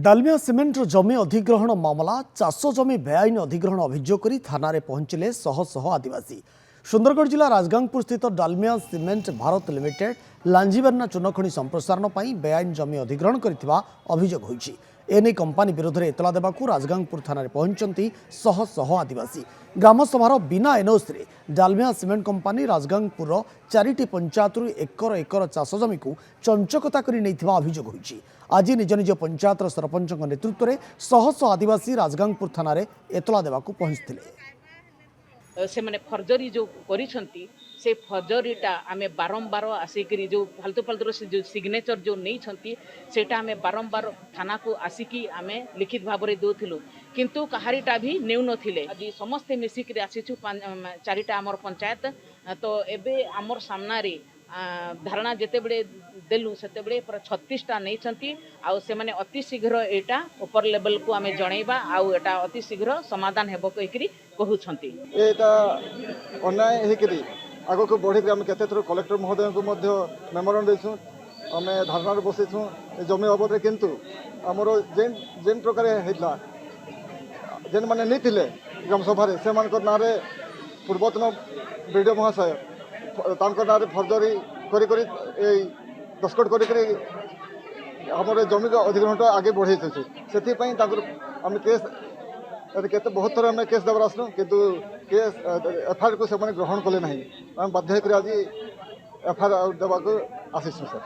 Dalmia cement जमी अधिग्रहण मामला चाष जमी बेआईन अधिग्रहण अभियोग कर थाना पहुंचले शह शह आदिवासी। सुंदरगढ़ जिला राजगांगपुर स्थित डालमिया सिमेंट भारत लिमिटेड लांजीबान्ना चूनखଣି संप्रसारण पर बेआईन जमी अधिग्रहण करथिबा अभियोग होईछि। एने कंपानी विरोध में एतला देवाकू राजगांगपुर थाना पहुंचती शह शह आदिवासी। ग्रामसभार बिना एनओसी रे डालमिया सिमेंट कंपानी राजगांगपुर 4टी पंचायत एकर एकर चाष जमी को चंचकता कर अभियोग होईछि। आज निज निज पंचायत सरपंच नेतृत्व में शह शह आदिवासी राजगांगपुर थाना एतला देवाकू पहुंचते। से माने फर्जरी जो करिसंती से फर्जरीटा आमे बारंबार आसिकी जो फालतू फालतू जो सिग्नेचर जो नहीं छंती सेटा आमे बारंबार थाना को आसिकी आमे लिखित भाव में दोथिलु किंतु कहारीटा भी नेउ नथिले। आज समस्ते मिसिक आसीछु 4टा आमर पंचायत तो एबे आमर सामना रे धारणा जिते बड़े देलु सेते बड़े पर 36टा नहीं छंती आउ से माने अति शीघ्र एटा ऊपर लेवल को आमे जणैबा आउ एटा अति शीघ्र समाधान हेबो कहिकरी कहू छंती। एटा अन्याय हेकरी आगो को बढ़ी आम केते थर कलेक्टर महोदय को मध्य मेमोरेंडम देछु आमे धारणा रे बसेछु जमी बाबद किंतु हमरो जेन प्रकार हेला जेन माने नहीं थिले ग्राम सभा रे से मानकर नारे पूर्वतन वीडियो महाशय तांकर नारे फर्जरी करी करी ए दस्खत करी करी हमर जमी का अधिग्रहण आगे बढ़े से आम केस केते बहुत थर आम केस देवर आसलु किंतु केस एफआईआर को से ग्रहण कले ना आम बाध्य आज एफआईआर देवाक आसीसु सर।